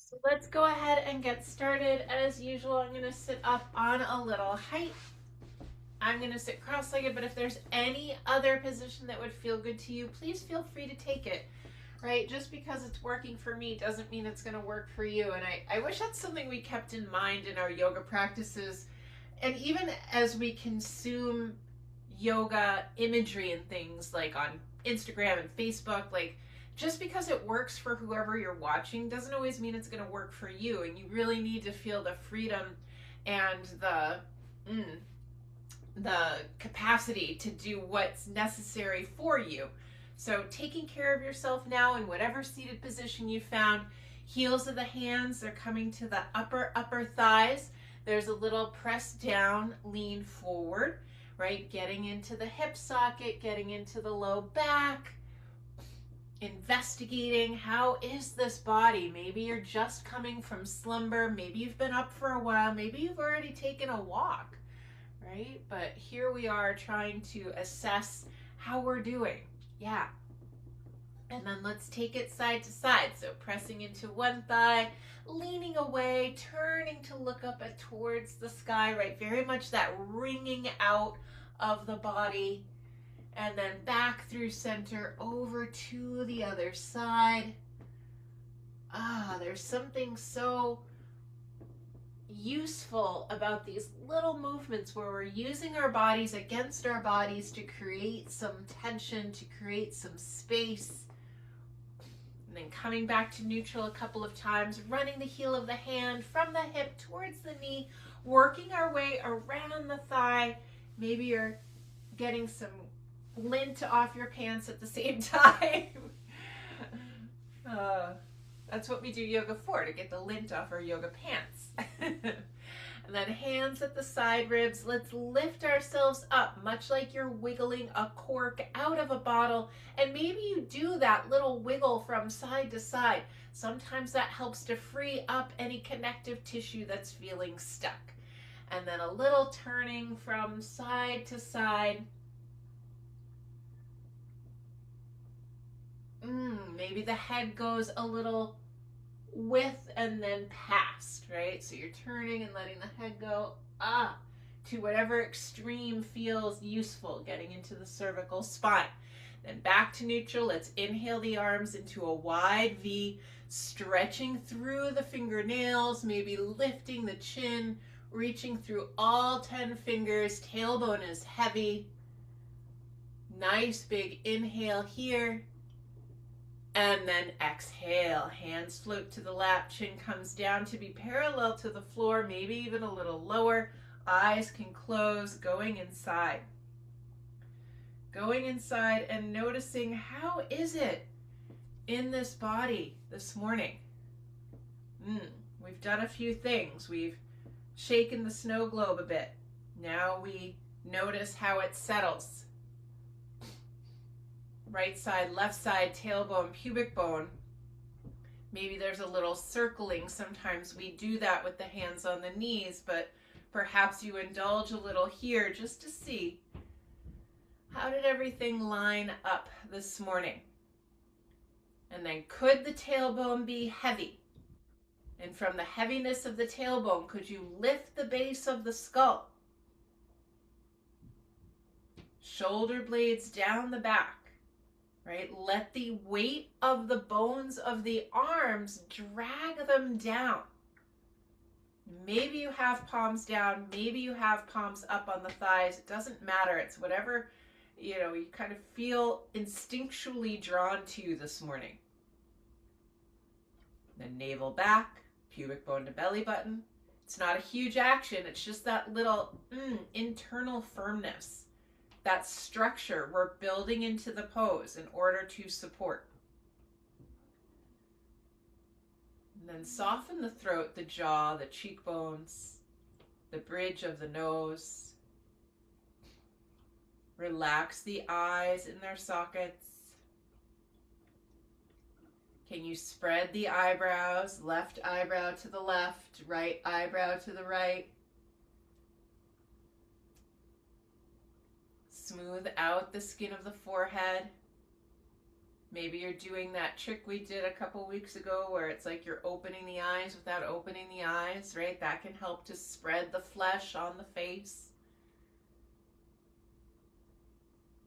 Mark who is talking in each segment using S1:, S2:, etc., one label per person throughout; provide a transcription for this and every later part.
S1: So let's go ahead and get started. As usual, I'm going to sit up on a little height. I'm going to sit cross-legged, but if there's any other position that would feel good to you, please feel free to take it, right? Just because it's working for me doesn't mean it's going to work for you. And I wish that's something we kept in mind in our yoga practices. And even as we consume yoga imagery and things like on Instagram and Facebook, like just because it works for whoever you're watching doesn't always mean it's going to work for you. And you really need to feel the freedom and the capacity to do what's necessary for you. So taking care of yourself now in whatever seated position you found. Heels of the hands are coming to the upper thighs. There's a little press down, lean forward, right? Getting into the hip socket, getting into the low back, investigating how is this body. Maybe you're just coming from slumber. Maybe you've been up for a while. Maybe you've already taken a walk, right? But here we are trying to assess how we're doing. Yeah. And then let's take it side to side. So pressing into one thigh, leaning away, turning to look up towards the sky, right? Very much that wringing out of the body. And then back through center over to the other side. There's something so useful about these little movements where we're using our bodies against our bodies to create some tension, to create some space. And then coming back to neutral a couple of times, running the heel of the hand from the hip towards the knee, working our way around the thigh. Maybe you're getting some lint off your pants at the same time. That's what we do yoga for, to get the lint off our yoga pants. And then hands at the side ribs. Let's lift ourselves up, much like you're wiggling a cork out of a bottle. And maybe you do that little wiggle from side to side. Sometimes that helps to free up any connective tissue that's feeling stuck. And then a little turning from side to side. Maybe the head goes a little with and then past, right? So you're turning and letting the head go to whatever extreme feels useful, getting into the cervical spine. Then back to neutral. Let's inhale the arms into a wide V, stretching through the fingernails, maybe lifting the chin, reaching through all 10 fingers. Tailbone is heavy. Nice big inhale here. And then exhale, hands float to the lap, chin comes down to be parallel to the floor, maybe even a little lower. Eyes can close, going inside. Going inside and noticing, how is it in this body this morning? We've done a few things. We've shaken the snow globe a bit. Now we notice how it settles. Right side, left side, tailbone, pubic bone. Maybe there's a little circling. Sometimes we do that with the hands on the knees, but perhaps you indulge a little here just to see, how did everything line up this morning? And then could the tailbone be heavy? And from the heaviness of the tailbone, could you lift the base of the skull? Shoulder blades down the back. Right? Let the weight of the bones of the arms drag them down. Maybe you have palms down, maybe you have palms up on the thighs. It doesn't matter. It's whatever, you kind of feel instinctually drawn to this morning. Then navel back, pubic bone to belly button. It's not a huge action. It's just that little internal firmness. That structure we're building into the pose in order to support. And then soften the throat, the jaw, the cheekbones, the bridge of the nose. Relax the eyes in their sockets. Can you spread the eyebrows, left eyebrow to the left, right eyebrow to the right? Smooth out the skin of the forehead. Maybe you're doing that trick we did a couple weeks ago where it's like you're opening the eyes without opening the eyes, right? That can help to spread the flesh on the face.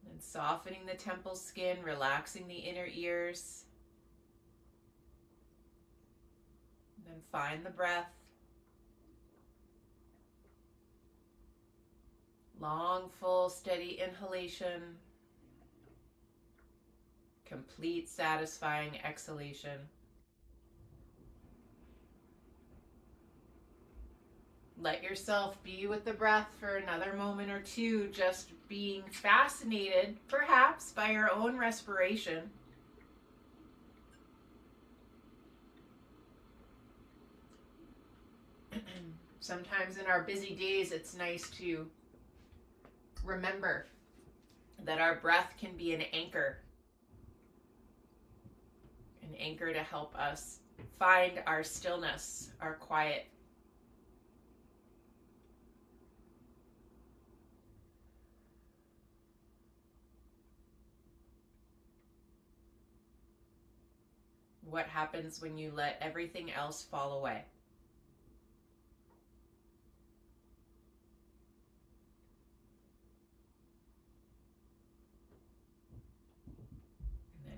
S1: And softening the temple skin, relaxing the inner ears. And then find the breath. Long, full, steady inhalation. Complete, satisfying exhalation. Let yourself be with the breath for another moment or two, just being fascinated, perhaps, by your own respiration. Sometimes in our busy days, it's nice to remember that our breath can be an anchor to help us find our stillness, our quiet. What happens when you let everything else fall away?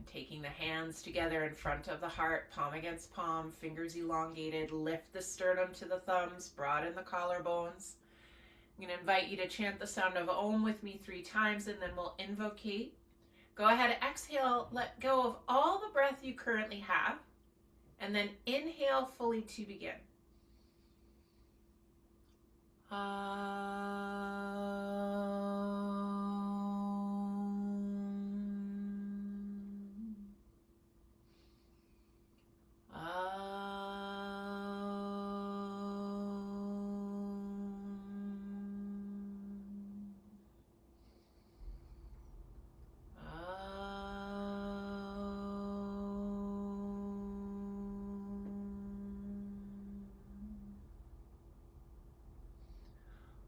S1: Taking the hands together in front of the heart, palm against palm, fingers elongated, lift the sternum to the thumbs, broaden the collarbones. I'm going to invite you to chant the sound of Om with me 3 times, and then we'll invocate. Go ahead, exhale, let go of all the breath you currently have, and then inhale fully to begin.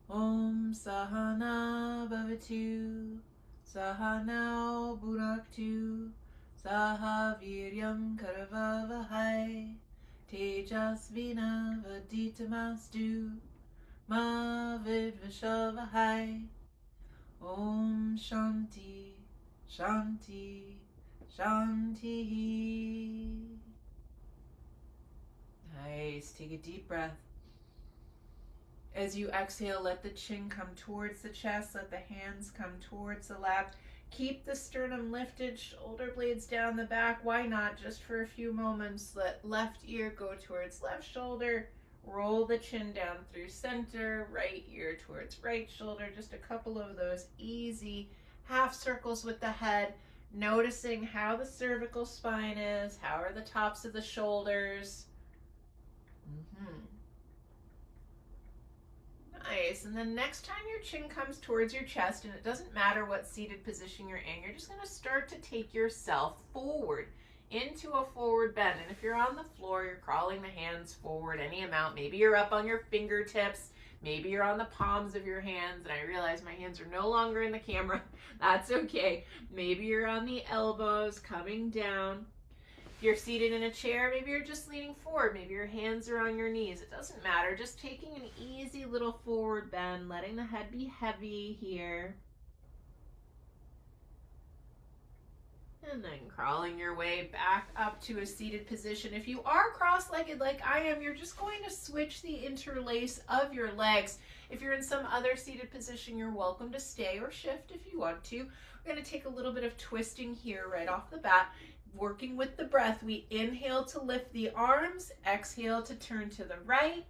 S1: Om Sahana Bhavatu, Sahanao Bhunaktu, Saha Viryam Karavavahai, Tejasvina Vaditamastu, Ma Vidvashavahai. Om Shanti, Shanti, Shanti. Nice. Take a deep breath. As you exhale, let the chin come towards the chest, let the hands come towards the lap. Keep the sternum lifted, shoulder blades down the back. Why not? Just for a few moments, let left ear go towards left shoulder. Roll the chin down through center, right ear towards right shoulder. Just a couple of those easy half circles with the head, noticing how the cervical spine is, how are the tops of the shoulders. Nice. And then next time your chin comes towards your chest, and it doesn't matter what seated position you're in, you're just going to start to take yourself forward into a forward bend. And if you're on the floor, you're crawling the hands forward any amount. Maybe you're up on your fingertips. Maybe you're on the palms of your hands. And I realize my hands are no longer in the camera. That's okay. Maybe you're on the elbows coming down. If you're seated in a chair, maybe you're just leaning forward. Maybe your hands are on your knees. It doesn't matter. Just taking an easy little forward bend, letting the head be heavy here. And then crawling your way back up to a seated position. If you are cross-legged like I am, you're just going to switch the interlace of your legs. If you're in some other seated position, you're welcome to stay or shift if you want to. We're going to take a little bit of twisting here right off the bat. Working with the breath, we inhale to lift the arms, exhale to turn to the right,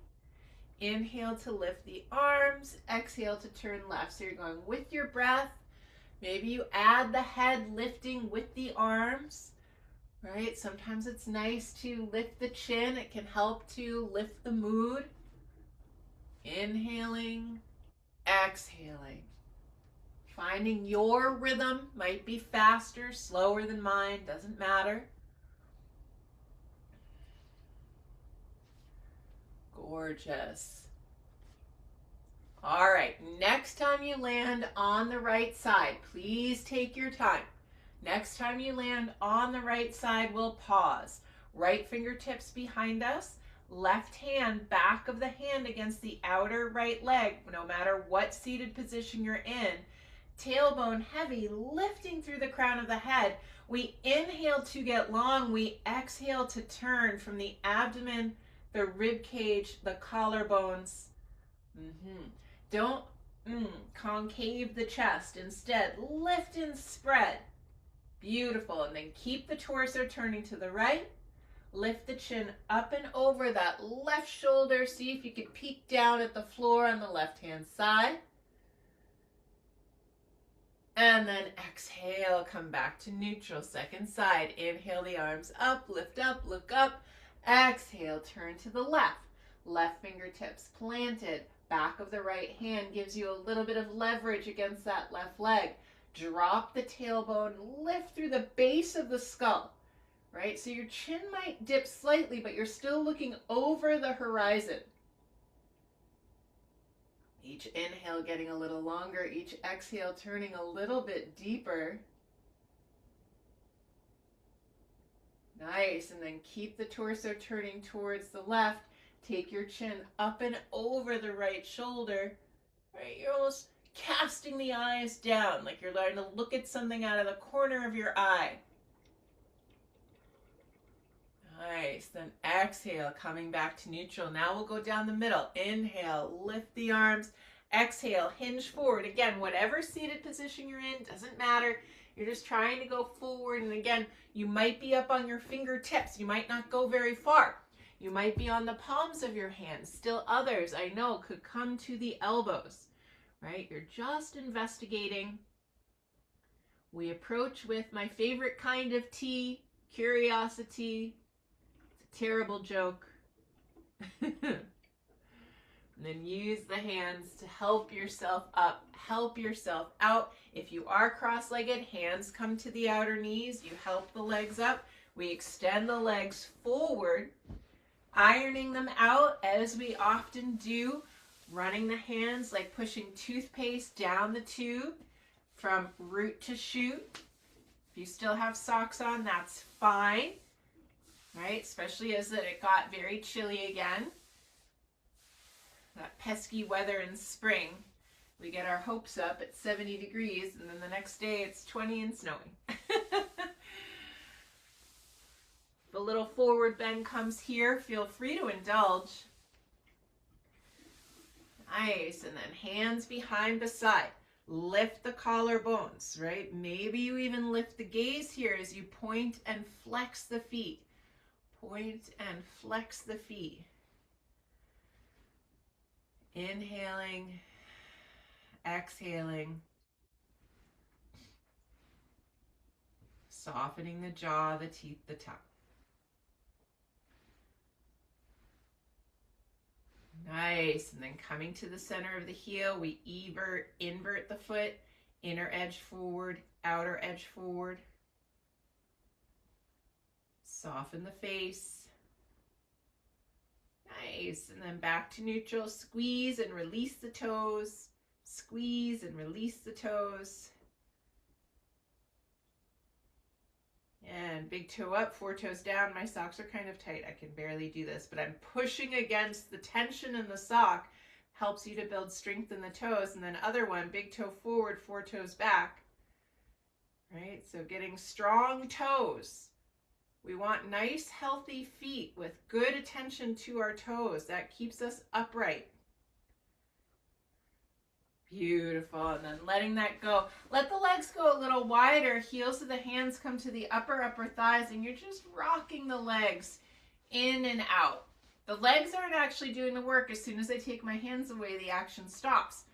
S1: inhale to lift the arms, exhale to turn left. So you're going with your breath. Maybe you add the head lifting with the arms, right? Sometimes it's nice to lift the chin. It can help to lift the mood. Inhaling, exhaling. Finding your rhythm, might be faster, slower than mine, doesn't matter. Gorgeous. All right, next time you land on the right side, please take your time. Next time you land on the right side, we'll pause. Right fingertips behind us, left hand, back of the hand against the outer right leg, no matter what seated position you're in. Tailbone heavy, lifting through the crown of the head. We inhale to get long. We exhale to turn from the abdomen, the rib cage, the collarbones. Don't concave the chest. Instead, lift and spread. Beautiful. And then keep the torso turning to the right. Lift the chin up and over that left shoulder. See if you can peek down at the floor on the left-hand side. And then exhale, come back to neutral, second side. Inhale the arms up, look up. Exhale, turn to the left. Left fingertips planted. Back of the right hand gives you a little bit of leverage against that left leg. Drop the tailbone, lift through the base of the skull, right? So your chin might dip slightly, but you're still looking over the horizon. Each inhale getting a little longer, each exhale turning a little bit deeper. Nice, and then keep the torso turning towards the left. Take your chin up and over the right shoulder. Right, you're almost casting the eyes down, like you're learning to look at something out of the corner of your eye. Nice, then exhale, coming back to neutral. Now we'll go down the middle. Inhale, lift the arms. Exhale, hinge forward. Again, whatever seated position you're in, doesn't matter. You're just trying to go forward. And again, you might be up on your fingertips. You might not go very far. You might be on the palms of your hands. Still others, I know, could come to the elbows, right? You're just investigating. We approach with my favorite kind of tea, curiosity. It's a terrible joke. And then use the hands to help yourself up, help yourself out. If you are cross-legged, hands come to the outer knees. You help the legs up. We extend the legs forward, ironing them out as we often do, running the hands like pushing toothpaste down the tube from root to shoot. If you still have socks on, that's fine, right? Especially as it got very chilly again. That pesky weather in spring. We get our hopes up at 70 degrees and then the next day it's 20 and snowing. If a little forward bend comes here, feel free to indulge. Nice, and then hands behind beside. Lift the collarbones, right? Maybe you even lift the gaze here as you point and flex the feet. Point and flex the feet. Inhaling, exhaling, softening the jaw, the teeth, the tongue. Nice, and then coming to the center of the heel, we invert the foot, inner edge forward, outer edge forward. Soften the face. Nice, and then back to neutral. Squeeze and release the toes. Squeeze and release the toes. And big toe up, 4 toes down. My socks are kind of tight. I can barely do this, but I'm pushing against the tension in the sock. Helps you to build strength in the toes. And then other one, big toe forward, 4 toes back. Right, so getting strong toes. We want nice, healthy feet with good attention to our toes. That keeps us upright. Beautiful, and then letting that go. Let the legs go a little wider. Heels of the hands come to the upper thighs, and you're just rocking the legs in and out. The legs aren't actually doing the work. As soon as I take my hands away, the action stops.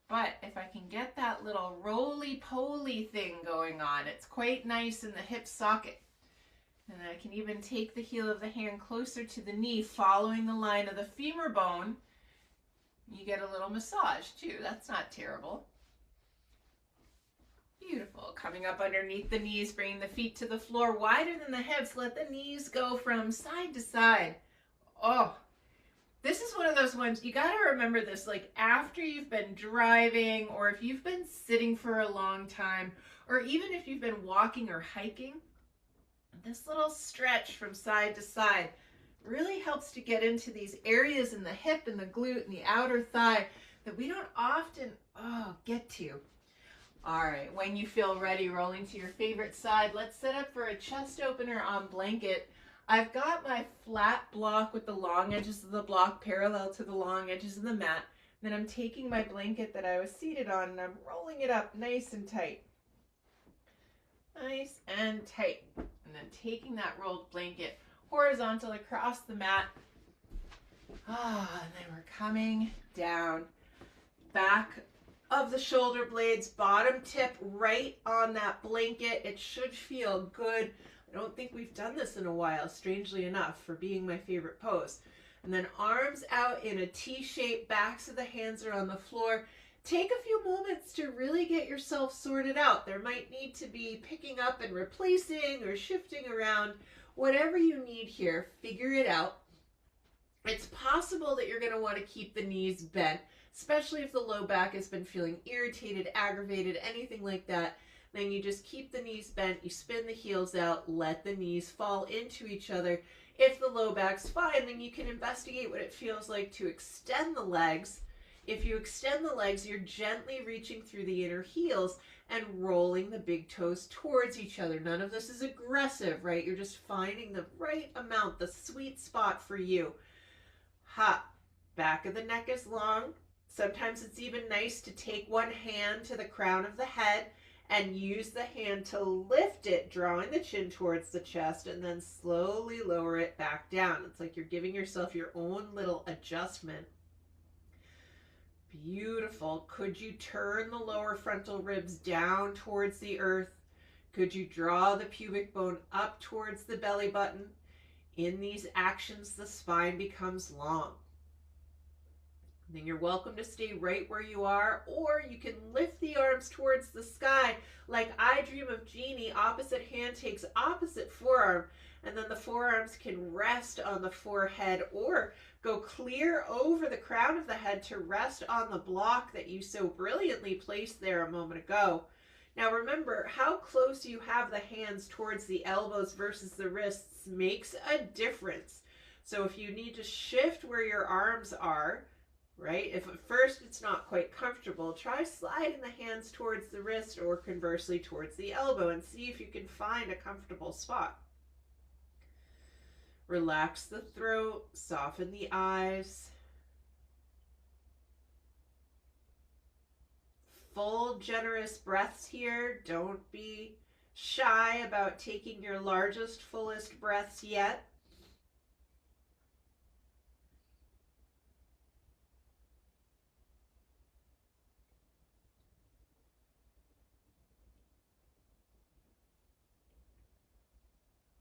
S1: But if I can get that little roly-poly thing going on, it's quite nice in the hip socket. And I can even take the heel of the hand closer to the knee, following the line of the femur bone. You get a little massage too. That's not terrible. Beautiful. Coming up underneath the knees, bringing the feet to the floor wider than the hips. Let the knees go from side to side. Oh, This is one of those ones, you got to remember this, like after you've been driving, or if you've been sitting for a long time, or even if you've been walking or hiking, this little stretch from side to side really helps to get into these areas in the hip and the glute and the outer thigh that we don't often get to. All right, when you feel ready, rolling to your favorite side, let's set up for a chest opener on blanket. I've got my flat block with the long edges of the block parallel to the long edges of the mat. Then I'm taking my blanket that I was seated on and I'm rolling it up nice and tight. Nice and tight. And then taking that rolled blanket horizontal across the mat. And then we're coming down. Back of the shoulder blades, bottom tip right on that blanket. It should feel good. I don't think we've done this in a while, strangely enough, for being my favorite pose. And then arms out in a T shape, backs of the hands are on the floor. Take a few moments to really get yourself sorted out. There might need to be picking up and replacing or shifting around. Whatever you need here, figure it out. It's possible that you're going to want to keep the knees bent, especially if the low back has been feeling irritated, aggravated, anything like that. Then you just keep the knees bent, you spin the heels out, let the knees fall into each other. If the low back's fine, then you can investigate what it feels like to extend the legs. If you extend the legs, you're gently reaching through the inner heels and rolling the big toes towards each other. None of this is aggressive, right? You're just finding the right amount, the sweet spot for you. Back of the neck is long. Sometimes it's even nice to take one hand to the crown of the head and use the hand to lift it, drawing the chin towards the chest, and then slowly lower it back down. It's like you're giving yourself your own little adjustment. Beautiful. Could you turn the lower frontal ribs down towards the earth? Could you draw the pubic bone up towards the belly button? In these actions, the spine becomes long. Then you're welcome to stay right where you are, or you can lift the arms towards the sky like I Dream of Jeannie. Opposite hand takes opposite forearm, and then the forearms can rest on the forehead or go clear over the crown of the head to rest on the block that you so brilliantly placed there a moment ago. Now remember, how close you have the hands towards the elbows versus the wrists makes a difference. So if you need to shift where your arms are, right? If at first it's not quite comfortable, try sliding the hands towards the wrist or conversely towards the elbow and see if you can find a comfortable spot. Relax the throat, soften the eyes. Full generous breaths here. Don't be shy about taking your largest, fullest breaths yet.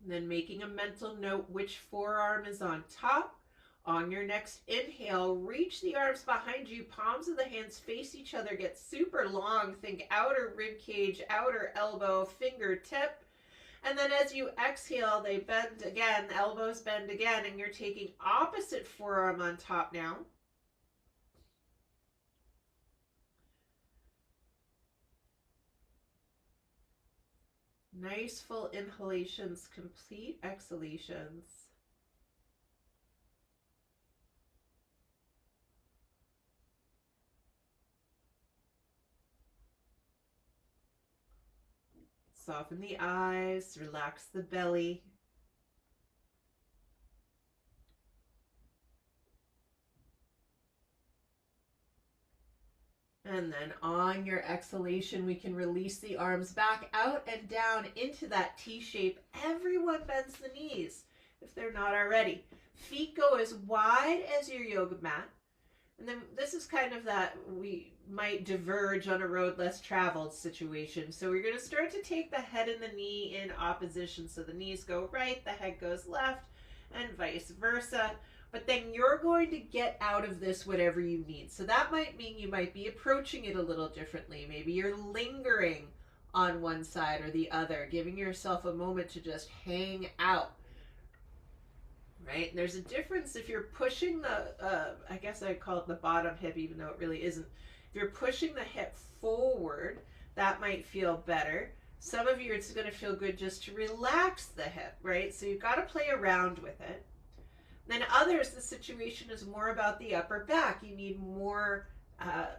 S1: Then making a mental note which forearm is on top. On your next inhale, reach the arms behind you, palms of the hands face each other, get super long. Think outer rib cage, outer elbow, fingertip. And then as you exhale, they bend again, elbows bend again, and you're taking opposite forearm on top now. Nice full inhalations, complete exhalations. Soften the eyes, relax the belly. And then on your exhalation, we can release the arms back out and down into that T shape. Everyone bends the knees if they're not already. Feet go as wide as your yoga mat. And then this is kind of that we might diverge on a road less traveled situation. So we're going to start to take the head and the knee in opposition. So the knees go right, the head goes left, and vice versa. But then you're going to get out of this whatever you need. So that might mean you might be approaching it a little differently. Maybe you're lingering on one side or the other, giving yourself a moment to just hang out. right? There's a difference if you're pushing the, I guess I call it the bottom hip, even though it really isn't. If you're pushing the hip forward, that might feel better. Some of you, it's going to feel good just to relax the hip, right? So you've got to play around with it. Then others, the situation is more about the upper back. You need more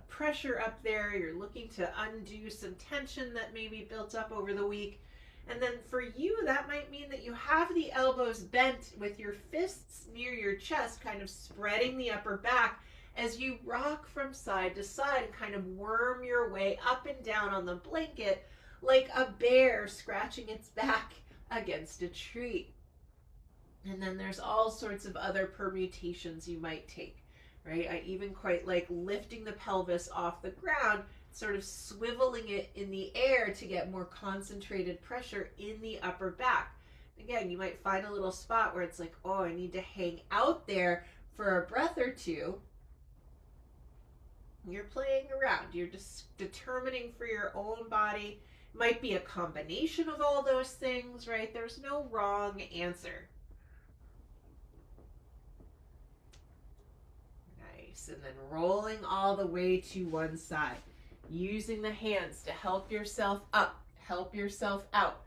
S1: pressure up there. You're looking to undo some tension that may be built up over the week. And then for you, that might mean that you have the elbows bent with your fists near your chest, kind of spreading the upper back as you rock from side to side and kind of worm your way up and down on the blanket like a bear scratching its back against a tree. And then there's all sorts of other permutations you might take, right? I even quite like lifting the pelvis off the ground, sort of swiveling it in the air to get more concentrated pressure in the upper back. Again, you might find a little spot where it's like, oh, I need to hang out there for a breath or two. You're playing around. You're just determining for your own body. It might be a combination of all those things, right? There's no wrong answer. Nice. And then rolling all the way to one side. Using the hands to help yourself up, help yourself out.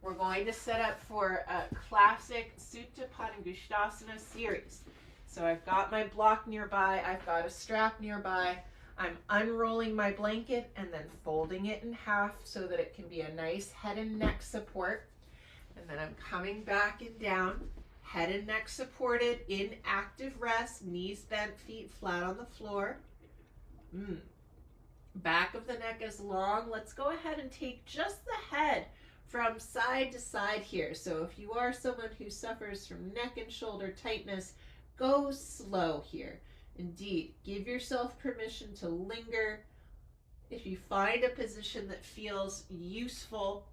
S1: We're going to set up for a classic Supta Padangusthasana series. So I've got my block nearby, I've got a strap nearby. I'm unrolling my blanket and then folding it in half so that it can be a nice head and neck support. And then I'm coming back and down, head and neck supported in active rest, knees bent, feet flat on the floor. Back of the neck is long. Let's go ahead and take just the head from side to side here. So if you are someone who suffers from neck and shoulder tightness, go slow here. Indeed, give yourself permission to linger. If you find a position that feels useful,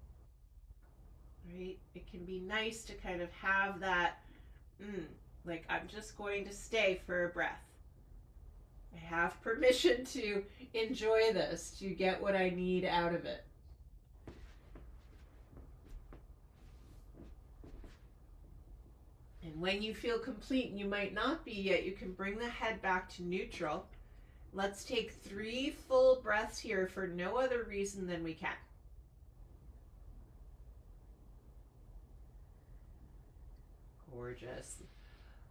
S1: right, it can be nice to kind of have that, like I'm just going to stay for a breath. I have permission to enjoy this, to get what I need out of it. And when you feel complete, and you might not be yet, you can bring the head back to neutral. Let's take 3 full breaths here for no other reason than we can. Gorgeous.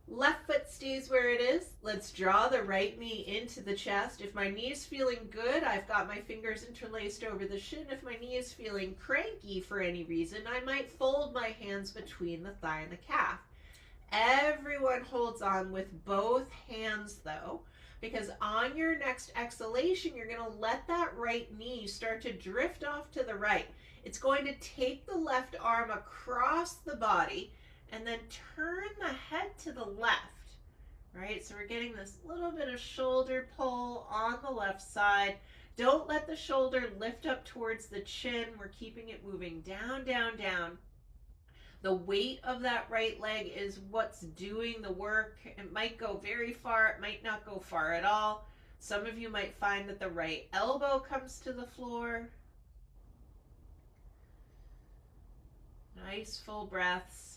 S1: Left foot stays where it is. Let's draw the right knee into the chest. If my knee is feeling good, I've got my fingers interlaced over the shin. If my knee is feeling cranky for any reason, I might fold my hands between the thigh and the calf. Everyone holds on with both hands though, because on your next exhalation, you're going to let that right knee start to drift off to the right. It's going to take the left arm across the body and then turn the head to the left, right? So we're getting this little bit of shoulder pull on the left side. Don't let the shoulder lift up towards the chin. We're keeping it moving down, down, down. The weight of that right leg is what's doing the work. It might go very far. It might not go far at all. Some of you might find that the right elbow comes to the floor. Nice full breaths.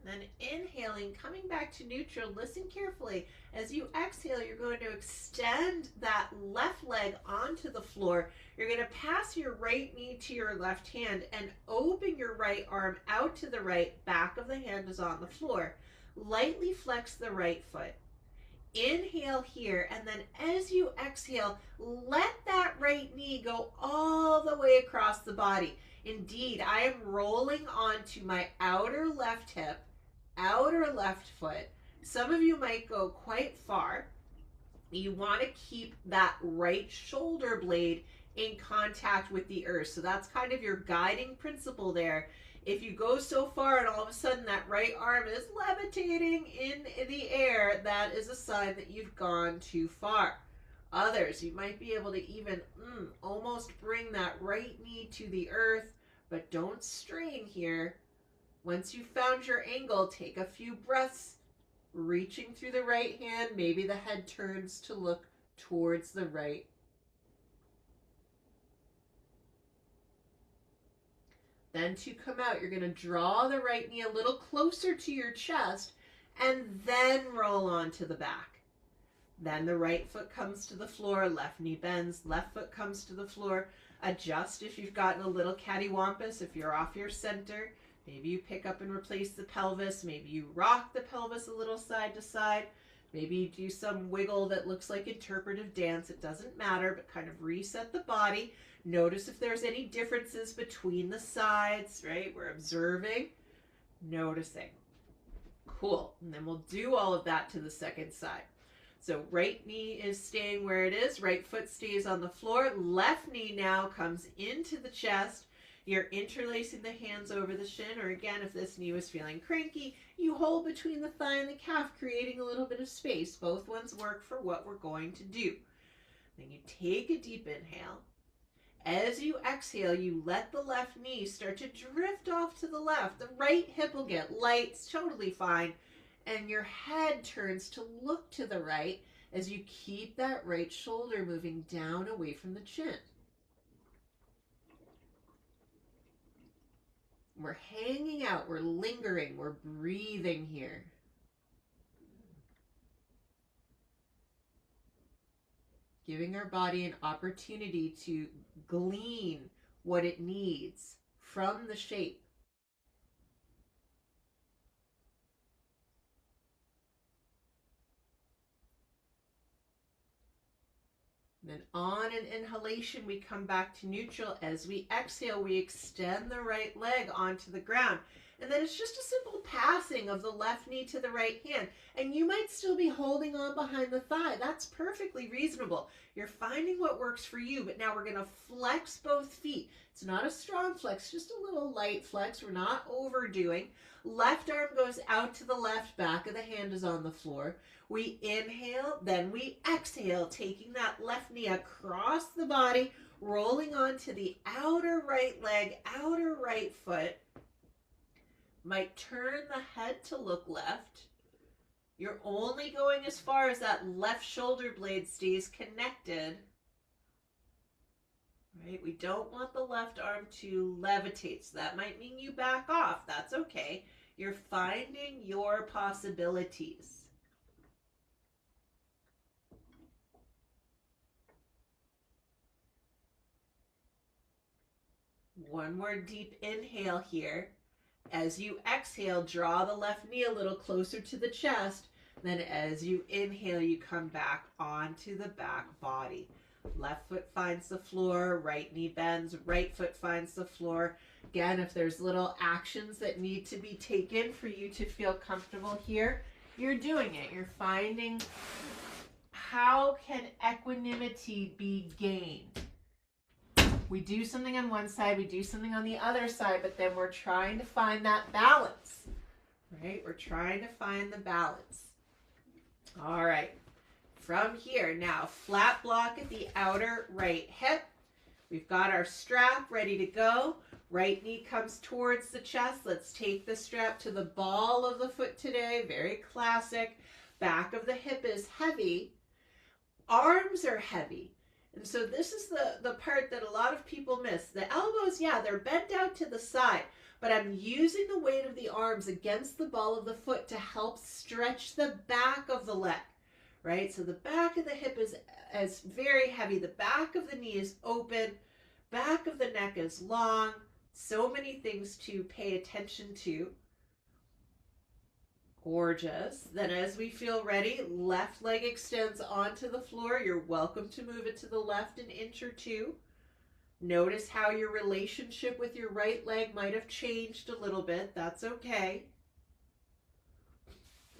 S1: Then inhaling, coming back to neutral. Listen carefully. As you exhale, you're going to extend that left leg onto the floor. You're going to pass your right knee to your left hand and open your right arm out to the right. Back of the hand is on the floor. Lightly flex the right foot. Inhale here, and then as you exhale, let that right knee go all the way across the body. Indeed, I am rolling onto my outer left hip, outer left foot. Some of you might go quite far. You want to keep that right shoulder blade in contact with the earth. So that's kind of your guiding principle there. If you go so far and all of a sudden that right arm is levitating in the air, that is a sign that you've gone too far. Others, you might be able to even almost bring that right knee to the earth, but don't strain here. Once you've found your angle, take a few breaths, reaching through the right hand. Maybe the head turns to look towards the right. Then to come out, you're going to draw the right knee a little closer to your chest and then roll onto the back. Then the right foot comes to the floor, left knee bends, left foot comes to the floor. Adjust if you've gotten a little cattywampus, if you're off your center. Maybe you pick up and replace the pelvis. Maybe you rock the pelvis a little side to side. Maybe you do some wiggle that looks like interpretive dance. It doesn't matter, but kind of reset the body. Notice if there's any differences between the sides, right? We're observing, noticing. Cool. And then we'll do all of that to the second side. So right knee is staying where it is. Right foot stays on the floor. Left knee now comes into the chest. You're interlacing the hands over the shin, or again, if this knee was feeling cranky, you hold between the thigh and the calf, creating a little bit of space. Both ones work for what we're going to do. Then you take a deep inhale. As you exhale, you let the left knee start to drift off to the left. The right hip will get light, it's totally fine. And your head turns to look to the right as you keep that right shoulder moving down away from the chin. We're hanging out, we're lingering, we're breathing here. Giving our body an opportunity to glean what it needs from the shape. Then on an inhalation, we come back to neutral. As we exhale, we extend the right leg onto the ground. And then it's just a simple passing of the left knee to the right hand. And you might still be holding on behind the thigh. That's perfectly reasonable. You're finding what works for you, but now we're going to flex both feet. It's not a strong flex, just a little light flex. We're not overdoing. Left arm goes out to the left, back of the hand is on the floor. We inhale, then we exhale, taking that left knee across the body, rolling onto the outer right leg, outer right foot. Might turn the head to look left. You're only going as far as that left shoulder blade stays connected. Right? We don't want the left arm to levitate, so that might mean you back off. That's okay. You're finding your possibilities. One more deep inhale here. As you exhale, draw the left knee a little closer to the chest. Then as you inhale, you come back onto the back body. Left foot finds the floor, right knee bends, right foot finds the floor. Again, if there's little actions that need to be taken for you to feel comfortable here, you're doing it. You're finding how can equanimity be gained. We do something on one side, we do something on the other side, but then we're trying to find that balance, right? We're trying to find the balance. All right, from here, now flat block at the outer right hip. We've got our strap ready to go. Right knee comes towards the chest. Let's take the strap to the ball of the foot today. Very classic. Back of the hip is heavy. Arms are heavy. And so this is the part that a lot of people miss. The elbows, yeah, they're bent out to the side, but I'm using the weight of the arms against the ball of the foot to help stretch the back of the leg, right? So the back of the hip is very heavy. The back of the knee is open. Back of the neck is long. So many things to pay attention to. Gorgeous. Then as we feel ready, left leg extends onto the floor. You're welcome to move it to the left an inch or two. Notice how your relationship with your right leg might have changed a little bit. That's okay.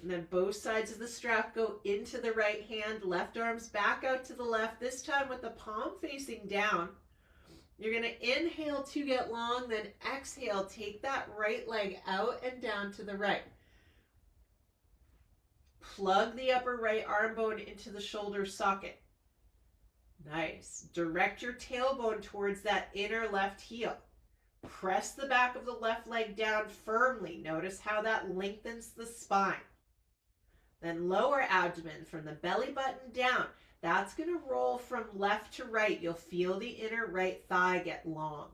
S1: And then both sides of the strap go into the right hand. Left arm's back out to the left, this time with the palm facing down. You're going to inhale to get long, then exhale, take that right leg out and down to the right. Plug the upper right arm bone into the shoulder socket. Nice. Direct your tailbone towards that inner left heel. Press the back of the left leg down firmly. Notice how that lengthens the spine. Then lower abdomen from the belly button down. That's going to roll from left to right. You'll feel the inner right thigh get long.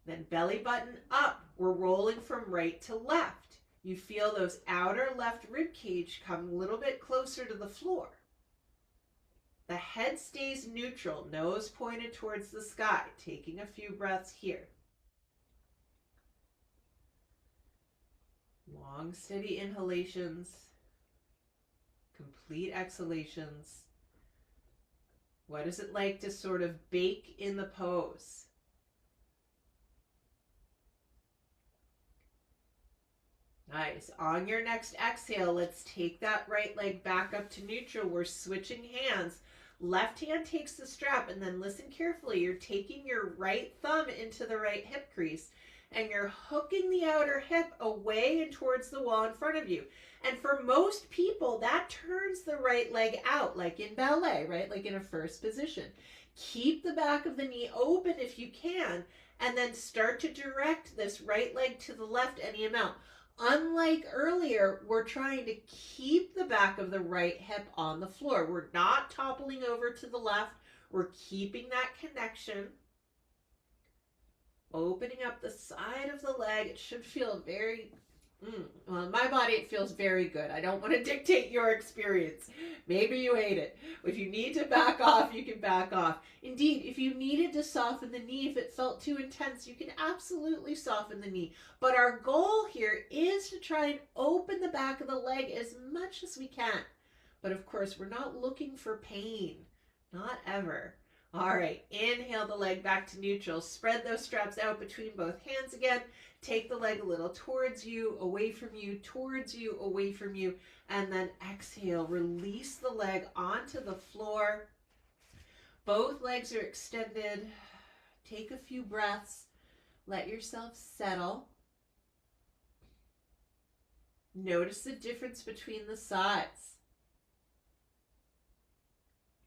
S1: Then belly button up. We're rolling from right to left. You feel those outer left rib cage come a little bit closer to the floor. The head stays neutral, nose pointed towards the sky. Taking a few breaths here. Long, steady inhalations. Complete exhalations. What is it like to sort of bake in the pose? Nice. On your next exhale, let's take that right leg back up to neutral. We're switching hands. Left hand takes the strap, and then listen carefully. You're taking your right thumb into the right hip crease, and you're hooking the outer hip away and towards the wall in front of you. And for most people, that turns the right leg out, like in ballet, right? Like in a first position. Keep the back of the knee open if you can, and then start to direct this right leg to the left any amount. Unlike earlier, we're trying to keep the back of the right hip on the floor. We're not toppling over to the left. We're keeping that connection. Opening up the side of the leg. It should feel very, well, in my body it feels very good. I don't want to dictate your experience. Maybe you hate it. If you need to back off, you can back off. Indeed, if you needed to soften the knee, if it felt too intense, you can absolutely soften the knee. But our goal here is to try and open the back of the leg as much as we can. But of course, we're not looking for pain. Not ever. All right, inhale the leg back to neutral. Spread those straps out between both hands again. Take the leg a little towards you, away from you, towards you, away from you. And then exhale, release the leg onto the floor. Both legs are extended. Take a few breaths. Let yourself settle. Notice the difference between the sides.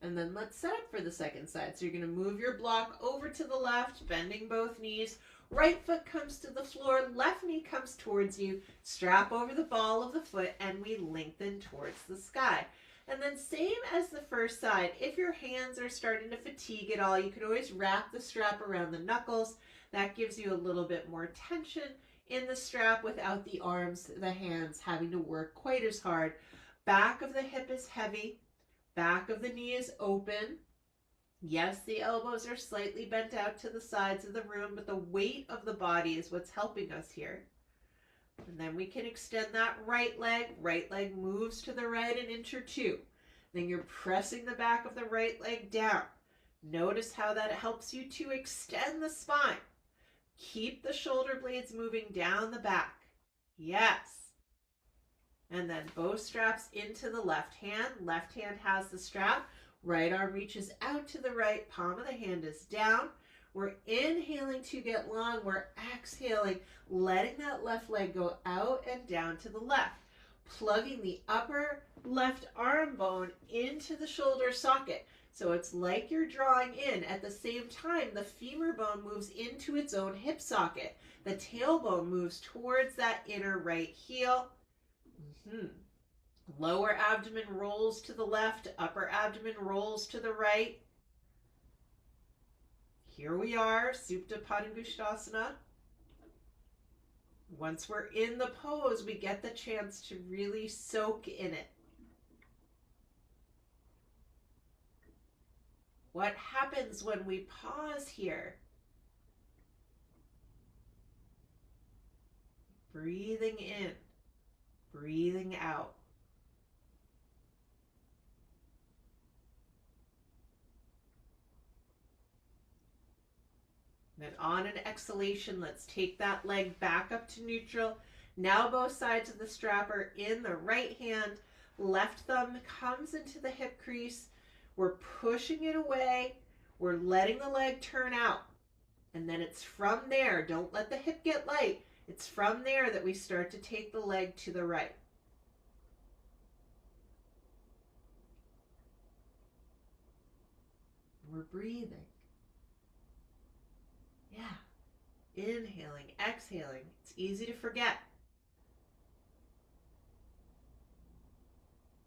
S1: And then let's set up for the second side. So you're going to move your block over to the left, bending both knees. Right foot comes to the floor, left knee comes towards you. Strap over the ball of the foot, and we lengthen towards the sky. And then same as the first side, if your hands are starting to fatigue at all, you can always wrap the strap around the knuckles. That gives you a little bit more tension in the strap without the arms, the hands having to work quite as hard. Back of the hip is heavy. Back of the knee is open. Yes, the elbows are slightly bent out to the sides of the room, but the weight of the body is what's helping us here. And then we can extend that right leg. Right leg moves to the right an inch or two. Then you're pressing the back of the right leg down. Notice how that helps you to extend the spine. Keep the shoulder blades moving down the back. Yes. And then both straps into the left hand. Left hand has the strap. Right arm reaches out to the right. Palm of the hand is down. We're inhaling to get long. We're exhaling, letting that left leg go out and down to the left. Plugging the upper left arm bone into the shoulder socket. So it's like you're drawing in. At the same time, the femur bone moves into its own hip socket. The tailbone moves towards that inner right heel. Lower abdomen rolls to the left, upper abdomen rolls to the right. Here we are, Supta Padangusthasana. Once we're in the pose, we get the chance to really soak in it. What happens when we pause here? Breathing in, breathing out. Then on an exhalation, let's take that leg back up to neutral. Now both sides of the strap are in the right hand. Left thumb comes into the hip crease. We're pushing it away. We're letting the leg turn out. And then it's from there, don't let the hip get light. It's from there that we start to take the leg to the right. We're breathing. Yeah. Inhaling, exhaling. It's easy to forget.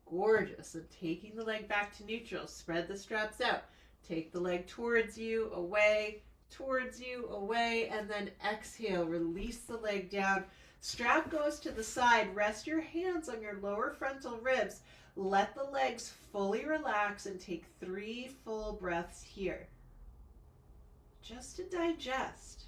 S1: Gorgeous. And taking the leg back to neutral. Spread the straps out. Take the leg towards you, away, towards you, away, and then exhale, release the leg down. Strap goes to the side. Rest your hands on your lower frontal ribs. Let the legs fully relax and take 3 full breaths here, just to digest.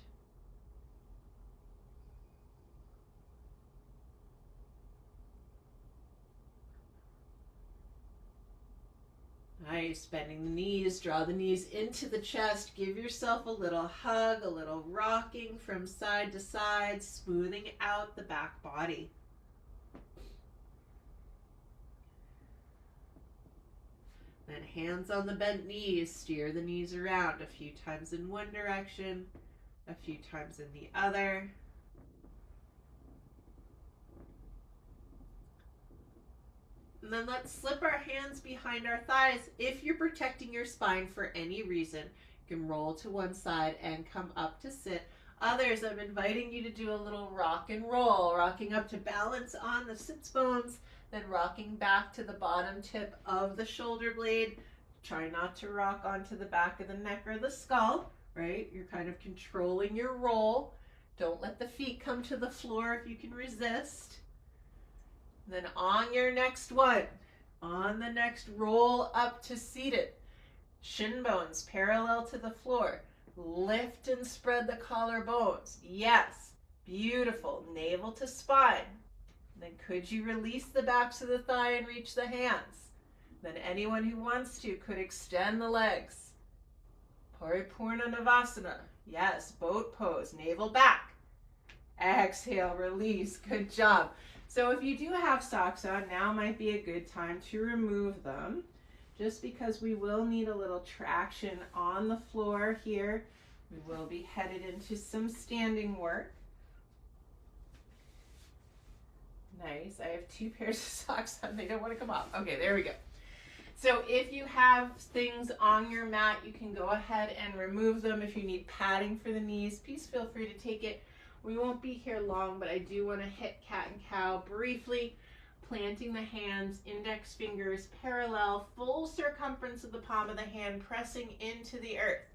S1: Nice, bending the knees, draw the knees into the chest, give yourself a little hug, a little rocking from side to side, smoothing out the back body. Then hands on the bent knees, steer the knees around a few times in one direction, a few times in the other. And then let's slip our hands behind our thighs. If you're protecting your spine for any reason, you can roll to one side and come up to sit. Others, I'm inviting you to do a little rock and roll, rocking up to balance on the sits bones, then rocking back to the bottom tip of the shoulder blade. Try not to rock onto the back of the neck or the skull, right? You're kind of controlling your roll. Don't let the feet come to the floor if you can resist. Then on your next one, on the next roll up to seated, shin bones parallel to the floor. Lift and spread the collarbones. Yes, beautiful. Navel to spine. Then could you release the backs of the thigh and reach the hands? Then anyone who wants to could extend the legs. Paripurna Navasana. Yes, boat pose, navel back. Exhale, release. Good job. So if you do have socks on, now might be a good time to remove them, just because we will need a little traction on the floor here. We will be headed into some standing work. Nice. I have 2 pairs of socks on. They don't want to come off. Okay, there we go. So if you have things on your mat, you can go ahead and remove them. If you need padding for the knees, please feel free to take it. We won't be here long, but I do want to hit cat and cow briefly. Planting the hands, index fingers parallel, full circumference of the palm of the hand, pressing into the earth.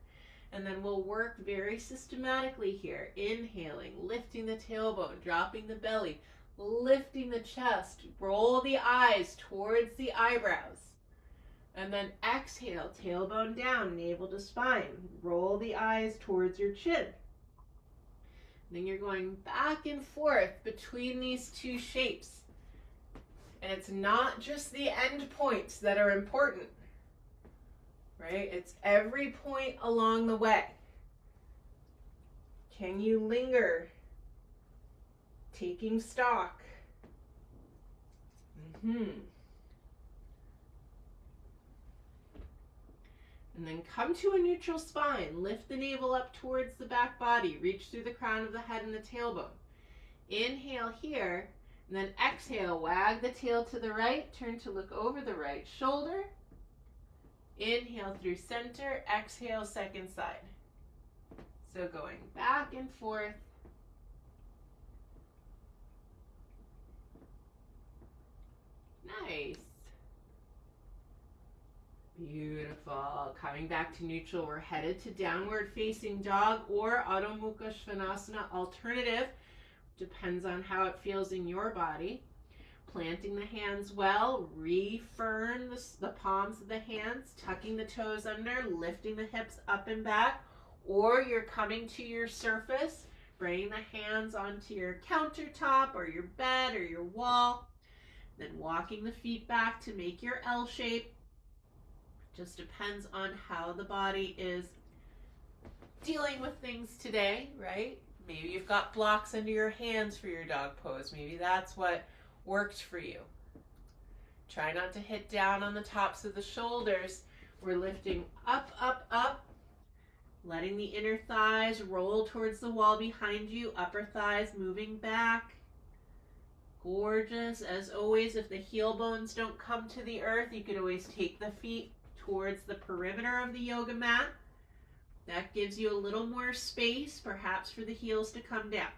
S1: And then we'll work very systematically here. Inhaling, lifting the tailbone, dropping the belly, lifting the chest, roll the eyes towards the eyebrows. And then exhale, tailbone down, navel to spine. Roll the eyes towards your chin. Then you're going back and forth between these 2 shapes. And it's not just the end points that are important, right? It's every point along the way. Can you linger? Taking stock. And then come to a neutral spine. Lift the navel up towards the back body. Reach through the crown of the head and the tailbone. Inhale here, and then exhale. Wag the tail to the right. Turn to look over the right shoulder. Inhale through center. Exhale, second side. So going back and forth. Nice. Beautiful. Coming back to neutral, we're headed to downward facing dog or Adho Mukha Svanasana alternative. Depends on how it feels in your body. Planting the hands well, re-firm the palms of the hands, tucking the toes under, lifting the hips up and back, or you're coming to your surface, bringing the hands onto your countertop or your bed or your wall, then walking the feet back to make your L shape. Just depends on how the body is dealing with things today, right? Maybe you've got blocks under your hands for your dog pose. Maybe that's what worked for you. Try not to hit down on the tops of the shoulders. We're lifting up, up, up, letting the inner thighs roll towards the wall behind you, upper thighs moving back. Gorgeous. As always, if the heel bones don't come to the earth, you could always take the feet towards the perimeter of the yoga mat. That gives you a little more space, perhaps for the heels to come down.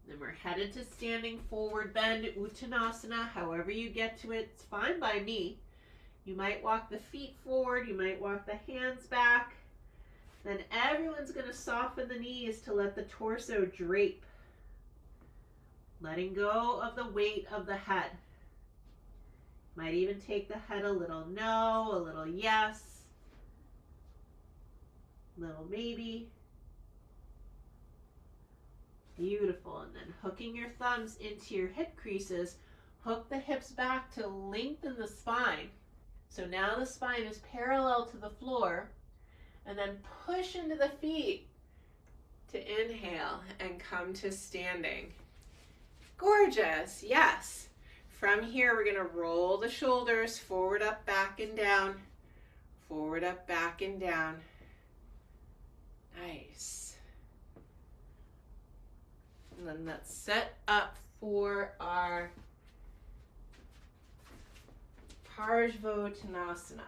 S1: Then we're headed to standing forward bend, Uttanasana. However you get to it, it's fine by me. You might walk the feet forward, you might walk the hands back. Then everyone's going to soften the knees to let the torso drape. Letting go of the weight of the head. Might even take the head a little no, a little yes, little maybe. Beautiful. And then hooking your thumbs into your hip creases, hook the hips back to lengthen the spine. So now the spine is parallel to the floor, and then push into the feet to inhale and come to standing. Gorgeous, yes. From here, we're gonna roll the shoulders forward, up, back, and down. Forward, up, back, and down. Nice. And then let's set up for our Parsvottanasana.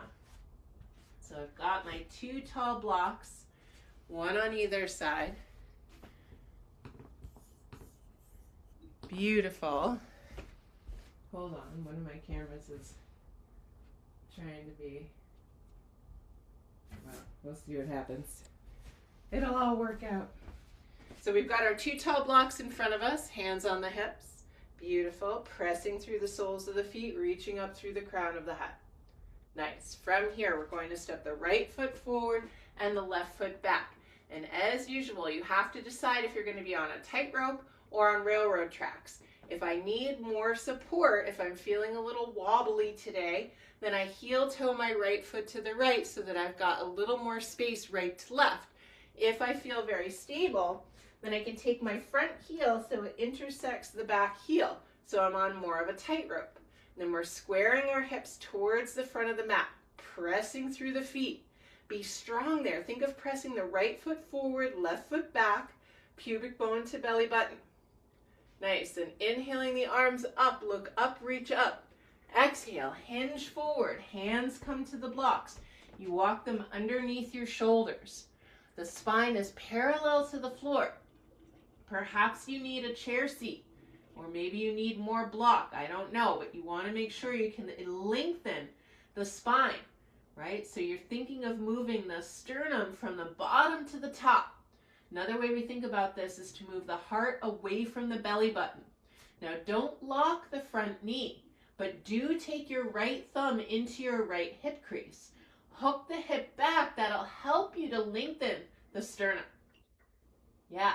S1: So I've got my 2 tall blocks, one on either side. Beautiful. Hold on, one of my cameras is trying to be, well, we'll see what happens. It'll all work out. So we've got our 2 tall blocks in front of us, hands on the hips. Beautiful, pressing through the soles of the feet, reaching up through the crown of the head. Nice. From here, we're going to step the right foot forward and the left foot back. And as usual, you have to decide if you're going to be on a tightrope or on railroad tracks. If I need more support, if I'm feeling a little wobbly today, then I heel toe my right foot to the right so that I've got a little more space right to left. If I feel very stable, then I can take my front heel so it intersects the back heel, so I'm on more of a tightrope. Then we're squaring our hips towards the front of the mat, pressing through the feet. Be strong there. Think of pressing the right foot forward, left foot back, pubic bone to belly button. Nice. And inhaling the arms up, look up, reach up. Exhale, hinge forward, hands come to the blocks. You walk them underneath your shoulders. The spine is parallel to the floor. Perhaps you need a chair seat, or maybe you need more block. I don't know, but you want to make sure you can lengthen the spine, right? So you're thinking of moving the sternum from the bottom to the top. Another way we think about this is to move the heart away from the belly button. Now, don't lock the front knee, but do take your right thumb into your right hip crease. Hook the hip back. That'll help you to lengthen the sternum. Yeah,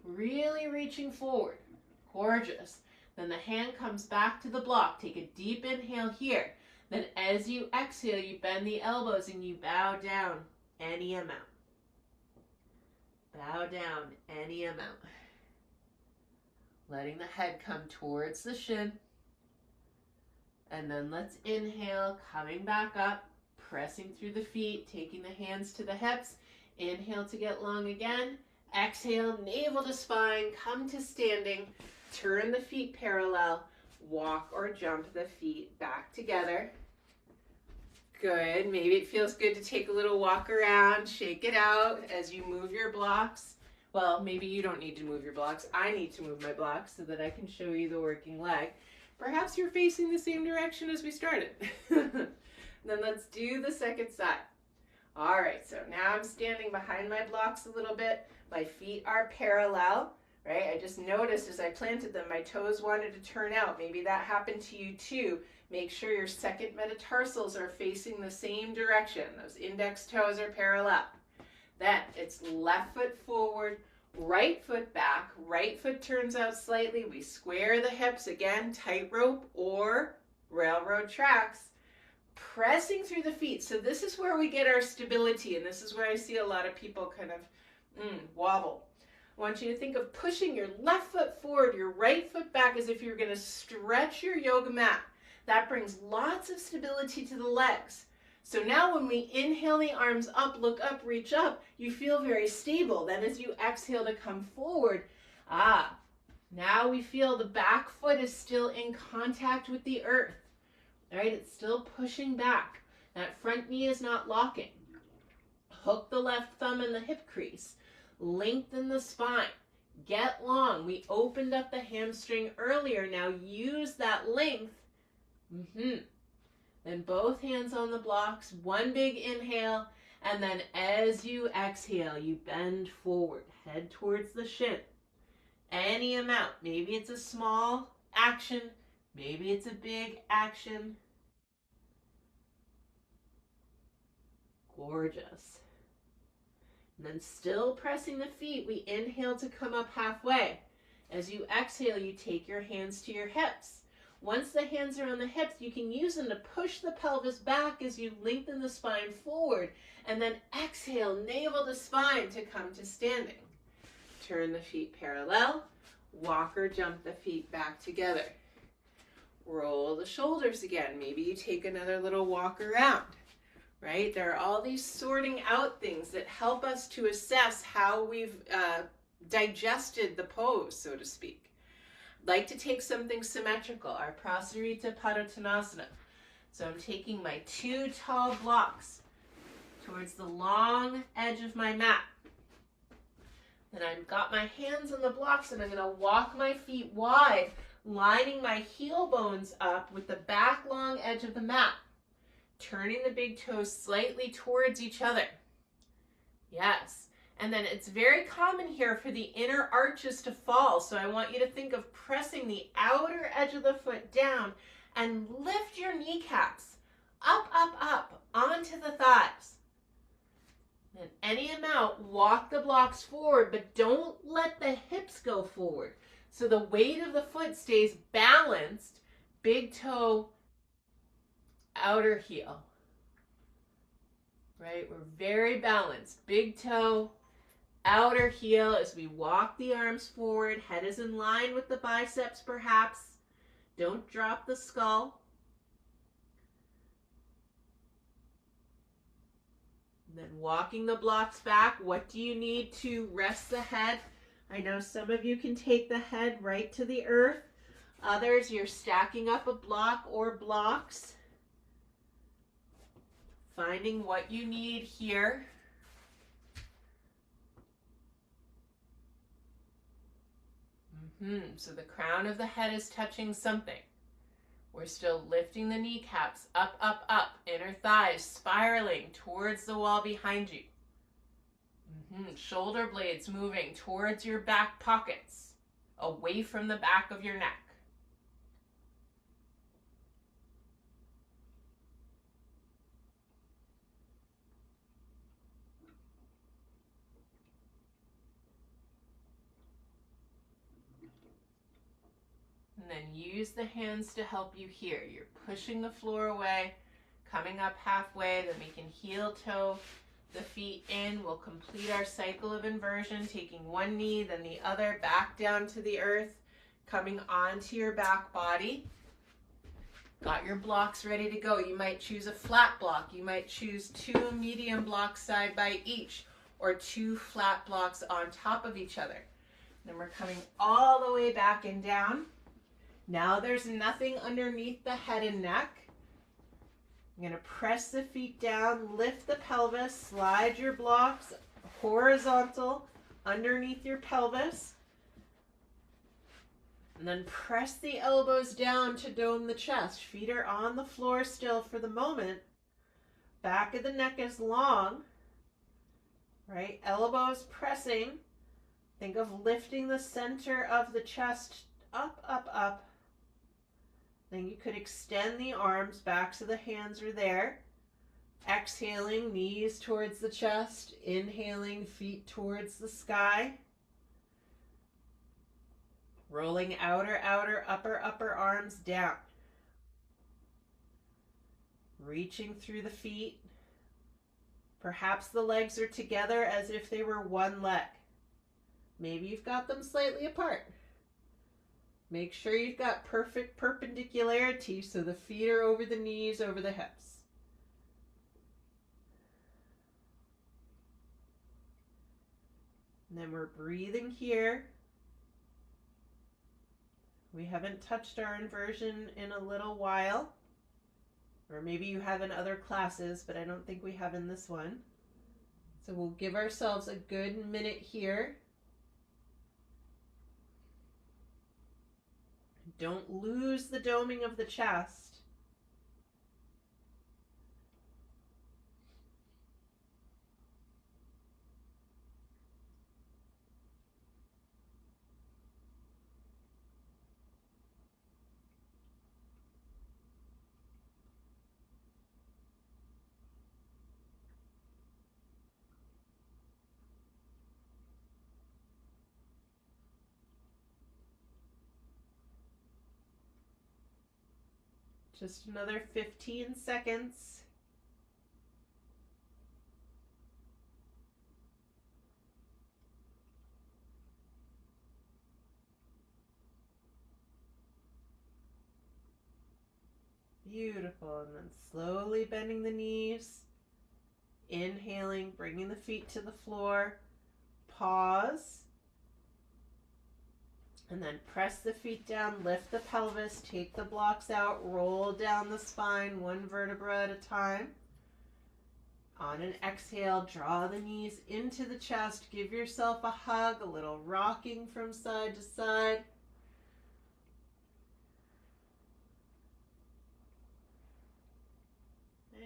S1: really reaching forward. Gorgeous. Then the hand comes back to the block. Take a deep inhale here. Then as you exhale, you bend the elbows and you bow down any amount. Bow down any amount. Letting the head come towards the shin. And then let's inhale, coming back up, pressing through the feet, taking the hands to the hips. Inhale to get long again. Exhale, navel to spine, come to standing. Turn the feet parallel. Walk or jump the feet back together. Good. Maybe it feels good to take a little walk around, shake it out as you move your blocks. Well, maybe you don't need to move your blocks. I need to move my blocks so that I can show you the working leg. Perhaps you're facing the same direction as we started. Then let's do the second side. All right, so now I'm standing behind my blocks a little bit. My feet are parallel, right? I just noticed as I planted them, my toes wanted to turn out. Maybe that happened to you too. Make sure your second metatarsals are facing the same direction. Those index toes are parallel. Then it's left foot forward, right foot back, right foot turns out slightly. We square the hips again, tightrope or railroad tracks, pressing through the feet. So this is where we get our stability, and this is where I see a lot of people kind of wobble. I want you to think of pushing your left foot forward, your right foot back as if you're going to stretch your yoga mat. That brings lots of stability to the legs. So now when we inhale the arms up, look up, reach up, you feel very stable. Then as you exhale to come forward, now we feel the back foot is still in contact with the earth, right? It's still pushing back. That front knee is not locking. Hook the left thumb in the hip crease. Lengthen the spine. Get long. We opened up the hamstring earlier. Now use that length. Then both hands on the blocks. One big inhale. And then as you exhale, you bend forward, head towards the shin. Any amount. Maybe it's a small action. Maybe it's a big action. Gorgeous. And then still pressing the feet, we inhale to come up halfway. As you exhale, you take your hands to your hips. Once the hands are on the hips, you can use them to push the pelvis back as you lengthen the spine forward. And then exhale, navel to spine to come to standing. Turn the feet parallel. Walk or jump the feet back together. Roll the shoulders again. Maybe you take another little walk around, right? There are all these sorting out things that help us to assess how we've digested the pose, so to speak. Like to take something symmetrical, our Prasarita Padottanasana. So I'm taking my 2 tall blocks towards the long edge of my mat. Then I've got my hands on the blocks and I'm going to walk my feet wide, lining my heel bones up with the back long edge of the mat. Turning the big toes slightly towards each other. Yes. And then it's very common here for the inner arches to fall. So I want you to think of pressing the outer edge of the foot down and lift your kneecaps up, up, up onto the thighs. Then any amount, walk the blocks forward, but don't let the hips go forward. So the weight of the foot stays balanced, big toe, outer heel. Right? We're very balanced. Big toe, outer heel as we walk the arms forward. Head is in line with the biceps perhaps. Don't drop the skull. And then walking the blocks back. What do you need to rest the head? I know some of you can take the head right to the earth. Others, you're stacking up a block or blocks. Finding what you need here. So the crown of the head is touching something. We're still lifting the kneecaps up, up, up. Inner thighs spiraling towards the wall behind you. Shoulder blades moving towards your back pockets, away from the back of your neck. And then use the hands to help you here. You're pushing the floor away, coming up halfway, then we can heel toe the feet in. We'll complete our cycle of inversion, taking one knee, then the other, back down to the earth, coming onto your back body. Got your blocks ready to go. You might choose a flat block. You might choose 2 medium blocks side by each, or 2 flat blocks on top of each other. Then we're coming all the way back and down. Now there's nothing underneath the head and neck. I'm going to press the feet down, lift the pelvis, slide your blocks horizontal underneath your pelvis. And then press the elbows down to dome the chest. Feet are on the floor still for the moment. Back of the neck is long, right? Elbows pressing. Think of lifting the center of the chest up, up, up. Then you could extend the arms, backs of the hands are there. Exhaling, knees towards the chest. Inhaling, feet towards the sky. Rolling outer, outer, upper, upper arms down. Reaching through the feet. Perhaps the legs are together as if they were one leg. Maybe you've got them slightly apart. Make sure you've got perfect perpendicularity so the feet are over the knees, over the hips. And then we're breathing here. We haven't touched our inversion in a little while. Or maybe you have in other classes, but I don't think we have in this one. So we'll give ourselves a good minute here. Don't lose the doming of the chest. Just another 15 seconds. Beautiful. And then slowly bending the knees. Inhaling, bringing the feet to the floor. Pause. And then press the feet down, lift the pelvis, take the blocks out, roll down the spine, one vertebra at a time. On an exhale, draw the knees into the chest, give yourself a hug, a little rocking from side to side.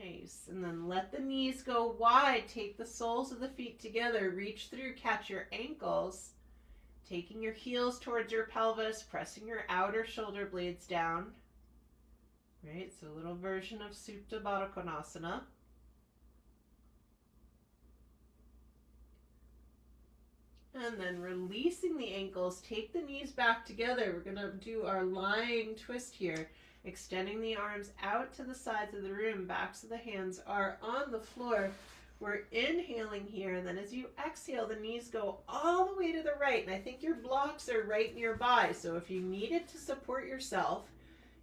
S1: Nice. And then let the knees go wide, take the soles of the feet together, reach through, catch your ankles. Taking your heels towards your pelvis, pressing your outer shoulder blades down. Right, so a little version of Supta Padangusthasana. And then releasing the ankles, take the knees back together. We're going to do our lying twist here. Extending the arms out to the sides of the room, backs of the hands are on the floor. We're inhaling here, and then as you exhale, the knees go all the way to the right, and I think your blocks are right nearby, so if you needed to support yourself,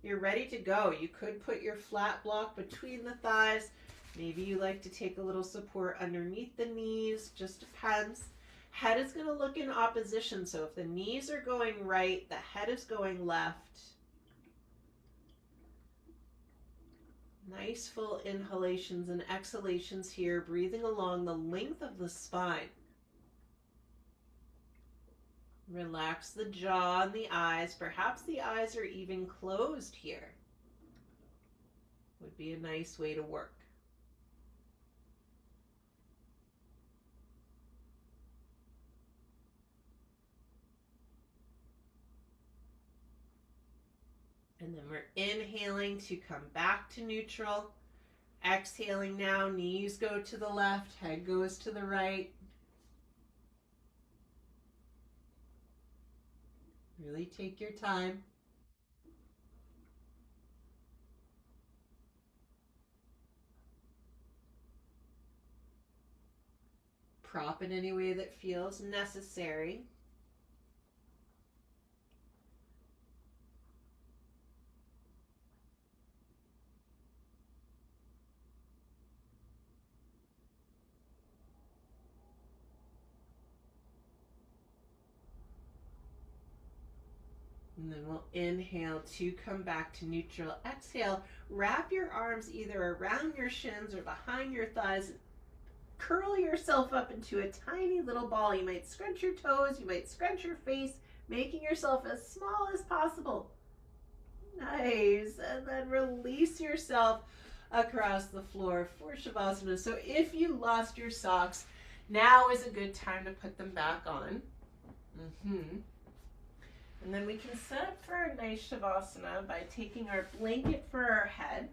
S1: you're ready to go. You could put your flat block between the thighs. Maybe you like to take a little support underneath the knees, just depends. Head is going to look in opposition, so if the knees are going right, the head is going left. Nice full inhalations and exhalations here, breathing along the length of the spine. Relax the jaw and the eyes. Perhaps the eyes are even closed here. Would be a nice way to work. And then we're inhaling to come back to neutral. Exhaling now, knees go to the left, head goes to the right. Really take your time. Prop in any way that feels necessary. And then we'll inhale to come back to neutral. Exhale, wrap your arms either around your shins or behind your thighs. Curl yourself up into a tiny little ball. You might scrunch your toes, you might scrunch your face, making yourself as small as possible. Nice. And then release yourself across the floor for Savasana. So if you lost your socks, now is a good time to put them back on. And then we can set up for a nice Savasana by taking our blanket for our head.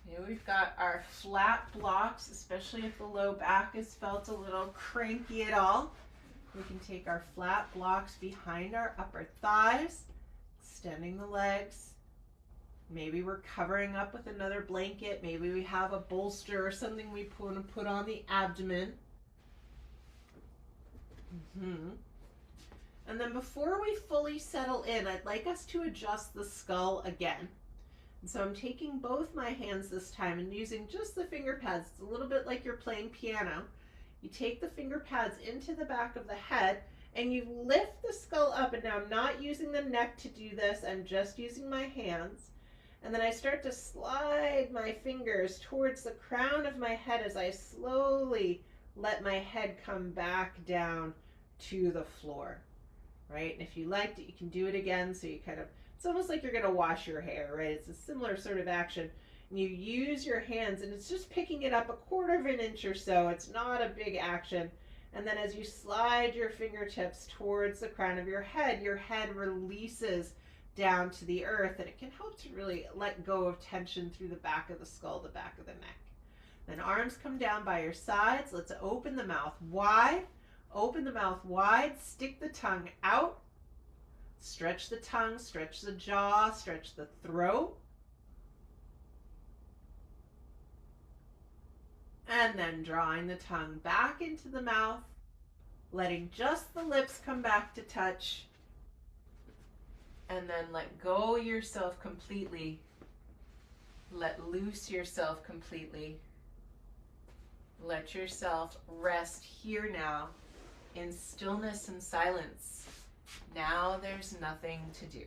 S1: Here we've got our flat blocks, especially if the low back is felt a little cranky at all. We can take our flat blocks behind our upper thighs, extending the legs. Maybe we're covering up with another blanket. Maybe we have a bolster or something we put on the abdomen. And then before we fully settle in, I'd like us to adjust the skull again. And so I'm taking both my hands this time and using just the finger pads. It's a little bit like you're playing piano. You take the finger pads into the back of the head and you lift the skull up. And now I'm not using the neck to do this. I'm just using my hands. And then I start to slide my fingers towards the crown of my head as I slowly let my head come back down to the floor. Right? And if you liked it, you can do it again. So you kind of, it's almost like you're going to wash your hair, right? It's a similar sort of action. And you use your hands and it's just picking it up 1/4 of an inch or so. It's not a big action. And then as you slide your fingertips towards the crown of your head releases down to the earth, and it can help to really let go of tension through the back of the skull, the back of the neck. Then arms come down by your sides. Let's open the mouth wide. Open the mouth wide, stick the tongue out, stretch the tongue, stretch the jaw, stretch the throat. And then drawing the tongue back into the mouth, letting just the lips come back to touch. And then let go yourself completely. Let loose yourself completely. Let yourself rest here now in stillness and silence. Now there's nothing to do.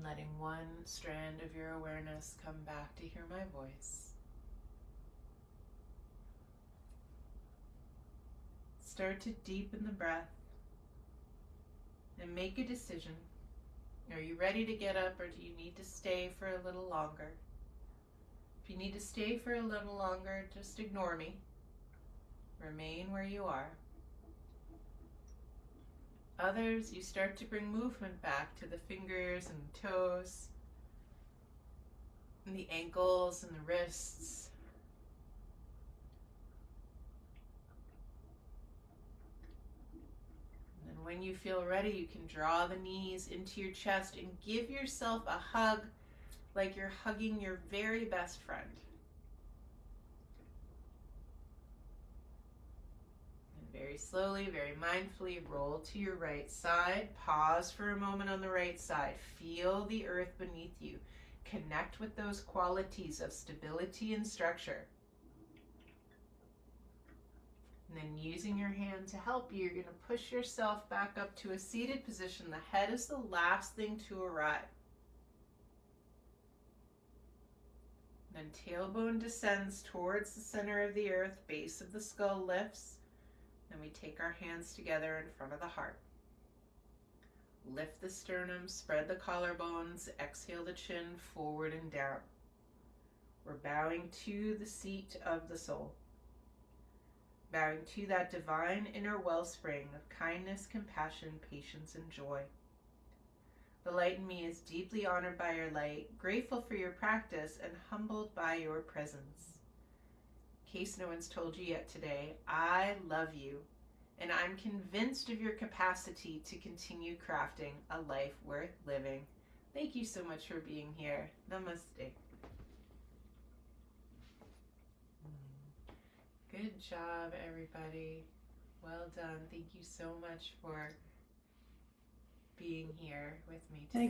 S1: Letting one strand of your awareness come back to hear my voice. Start to deepen the breath and make a decision. Are you ready to get up, or do you need to stay for a little longer? If you need to stay for a little longer, just ignore me. Remain where you are. Others, you start to bring movement back to the fingers and toes, and the ankles and the wrists. And then when you feel ready, you can draw the knees into your chest and give yourself a hug like you're hugging your very best friend. Very slowly, very mindfully, roll to your right side. Pause for a moment on the right side. Feel the earth beneath you. Connect with those qualities of stability and structure. And then using your hand to help you, you're going to push yourself back up to a seated position. The head is the last thing to arrive. Then tailbone descends towards the center of the earth. Base of the skull lifts. Then we take our hands together in front of the heart. Lift the sternum, spread the collarbones, exhale the chin forward and down. We're bowing to the seat of the soul. Bowing to that divine inner wellspring of kindness, compassion, patience, and joy. The light in me is deeply honored by your light, grateful for your practice, and humbled by your presence. In case no one's told you yet today, I love you, and I'm convinced of your capacity to continue crafting a life worth living. Thank you so much for being here. Namaste. Good job, everybody. Well done. Thank you so much for being here with me today.